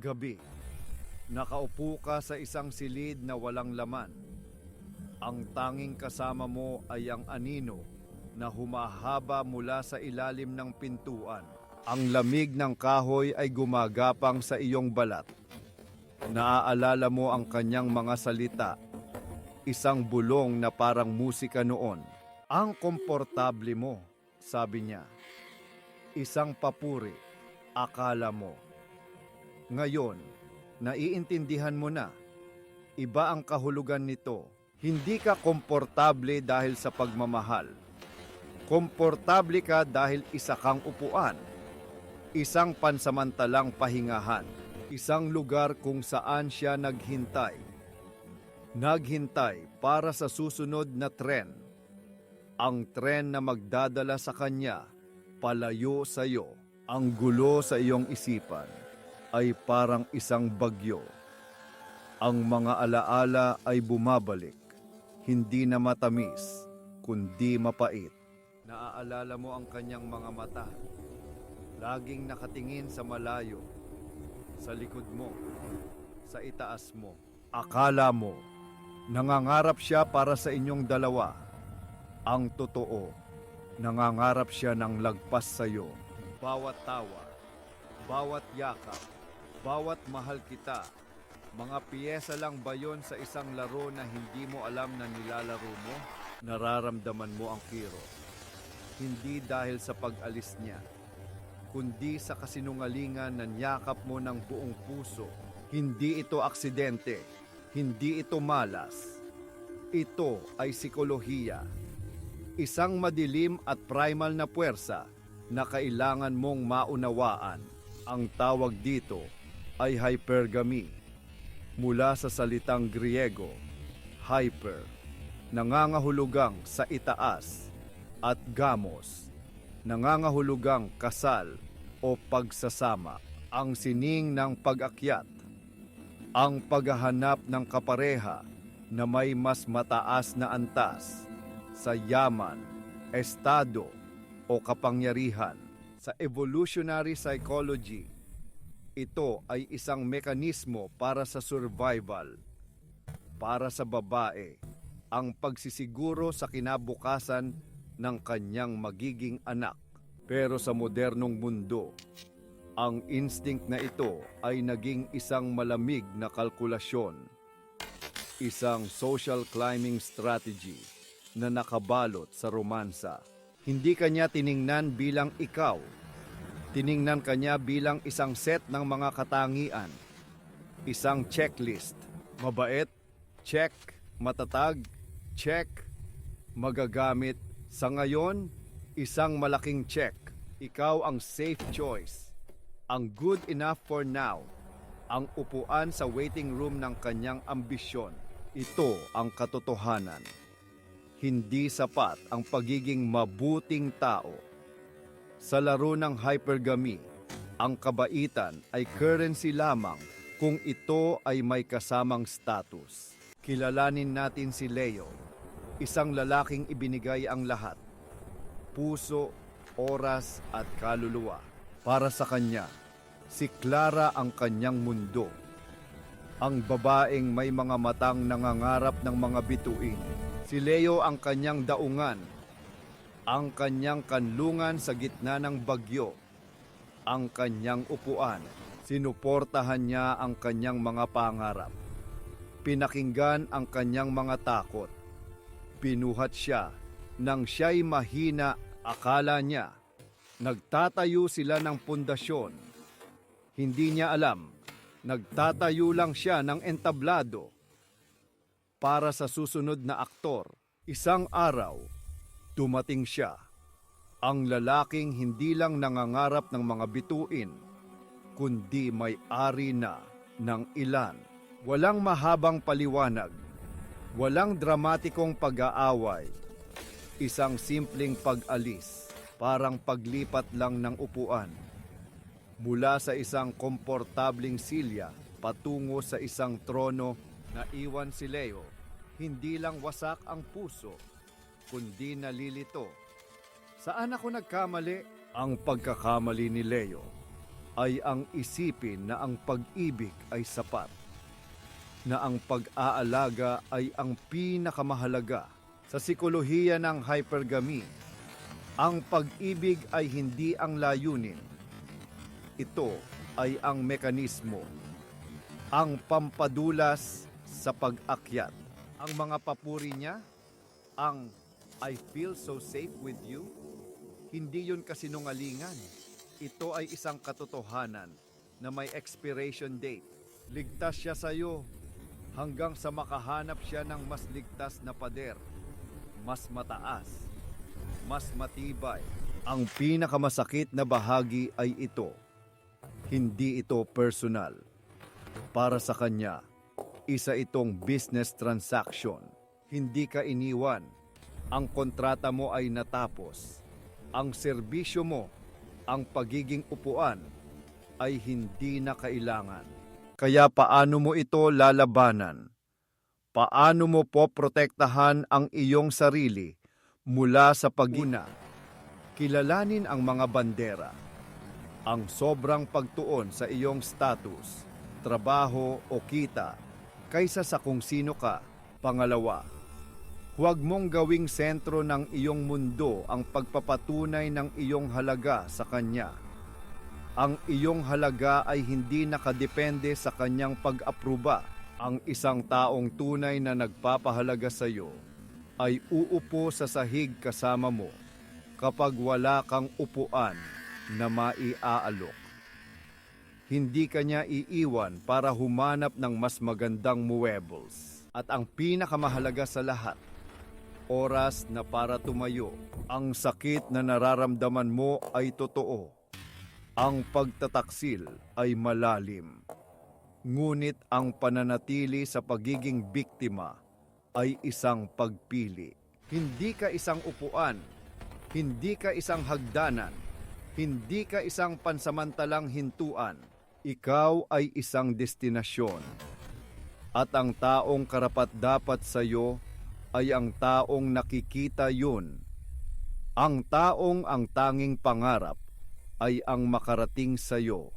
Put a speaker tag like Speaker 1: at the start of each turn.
Speaker 1: Gabi, nakaupo ka sa isang silid na walang laman. Ang tanging kasama mo ay ang anino na humahaba mula sa ilalim ng pintuan. Ang lamig ng kahoy ay gumagapang sa iyong balat. Naaalala mo ang kanyang mga salita. Isang bulong na parang musika noon. Ang komportable mo, sabi niya. Isang papuri, akala mo. Ngayon, naiintindihan mo na. Iba ang kahulugan nito. Hindi ka komportable dahil sa pagmamahal. Komportable ka dahil isa kang upuan. Isang pansamantalang pahingahan. Isang lugar kung saan siya naghintay. Naghintay para sa susunod na tren. Ang tren na magdadala sa kanya, palayo sa iyo. Ang gulo sa iyong isipan ay parang isang bagyo. Ang mga alaala ay bumabalik, hindi na matamis, kundi mapait. Naaalala mo ang kanyang mga mata, laging nakatingin sa malayo, sa likod mo, sa itaas mo. Akala mo, nangangarap siya para sa inyong dalawa. Ang totoo, nangangarap siya ng lagpas sa iyo. Bawat tawa, bawat yakap, bawat mahal kita, mga piyesa lang ba yun sa isang laro na hindi mo alam na nilalaro mo? Nararamdaman mo ang kiro. Hindi dahil sa pag-alis niya, kundi sa kasinungalingan na niyakap mo ng buong puso. Hindi ito aksidente, hindi ito malas. Ito ay psikolohiya. Isang madilim at primal na puwersa na kailangan mong maunawaan. Ang tawag dito ay hypergamy. Mula sa salitang Griego, hyper, nangangahulugang sa itaas, at gamos, nangangahulugang kasal o pagsasama. Ang sining ng pag-akyat, ang paghahanap ng kapareha na may mas mataas na antas sa yaman, estado o kapangyarihan. Sa evolutionary psychology, ito ay isang mekanismo para sa survival. Para sa babae, ang pagsisiguro sa kinabukasan ng kanyang magiging anak. Pero sa modernong mundo, ang instinct na ito ay naging isang malamig na kalkulasyon. Isang social climbing strategy na nakabalot sa romansa. Hindi kanya tiningnan bilang ikaw. Tiningnan kanya bilang isang set ng mga katangian. Isang checklist. Mabait? Check. Matatag? Check. Magagamit? Sa ngayon, isang malaking check. Ikaw ang safe choice. Ang good enough for now. Ang upuan sa waiting room ng kanyang ambisyon. Ito ang katotohanan. Hindi sapat ang pagiging mabuting tao. Sa laro ng hypergamy, ang kabaitan ay currency lamang kung ito ay may kasamang status. Kilalanin natin si Leo, isang lalaking ibinigay ang lahat. Puso, oras at kaluluwa. Para sa kanya, si Clara ang kanyang mundo. Ang babaeng may mga matang nangangarap ng mga bituin. Si Leo ang kanyang daungan, ang kanyang kanlungan sa gitna ng bagyo, ang kanyang upuan. Sinuportahan niya ang kanyang mga pangarap. Pinakinggan ang kanyang mga takot. Binuhat siya nang siya'y mahina, akala niya. Nagtatayo sila ng pundasyon. Hindi niya alam, nagtatayo lang siya ng entablado. Para sa susunod na aktor, isang araw, dumating siya. Ang lalaking hindi lang nangangarap ng mga bituin, kundi may-ari na ng ilan. Walang mahabang paliwanag, walang dramatikong pag-aaway, isang simpleng pag-alis, parang paglipat lang ng upuan. Mula sa isang komportabling silya patungo sa isang trono na iwan si Leo. Hindi lang wasak ang puso, kundi nalilito. Saan ako nagkamali? Ang pagkakamali ni Leo ay ang isipin na ang pag-ibig ay sapat, na ang pag-aalaga ay ang pinakamahalaga. Sa sikolohiya ng hypergamy, ang pag-ibig ay hindi ang layunin. Ito ay ang mekanismo, ang pampadulas sa pag-akyat. Ang mga papuri niya, ang "I feel so safe with you", hindi yun kasinungalingan. Ito ay isang katotohanan na may expiration date. Ligtas siya sa iyo hanggang sa makahanap siya ng mas ligtas na pader, mas mataas, mas matibay. Ang pinakamasakit na bahagi ay ito. Hindi ito personal. Para sa kanya, isa itong business transaction. Hindi ka iniwan. Ang kontrata mo ay natapos. Ang serbisyo mo, ang pagiging upuan, ay hindi na kailangan. Kaya paano mo ito lalabanan? Paano mo po protektahan ang iyong sarili mula sa pagina? Kilalanin ang mga bandera. Ang sobrang pagtuon sa iyong status, trabaho o kita kaysa sa kung sino ka. Pangalawa, huwag mong gawing sentro ng iyong mundo ang pagpapatunay ng iyong halaga sa kanya. Ang iyong halaga ay hindi nakadepende sa kanyang pag-apruba. Ang isang taong tunay na nagpapahalaga sa iyo ay uupo sa sahig kasama mo kapag wala kang upuan na maiaalok. Hindi ka niya iiwan para humanap ng mas magandang muebles. At ang pinakamahalaga sa lahat, oras na para tumayo. Ang sakit na nararamdaman mo ay totoo. Ang pagtataksil ay malalim. Ngunit ang pananatili sa pagiging biktima ay isang pagpili. Hindi ka isang upuan, hindi ka isang hagdanan, hindi ka isang pansamantalang hintuan. Ikaw ay isang destinasyon. At ang taong karapat-dapat sa iyo ay ang taong nakikita yun. Ang taong ang tanging pangarap ay ang makarating sa iyo.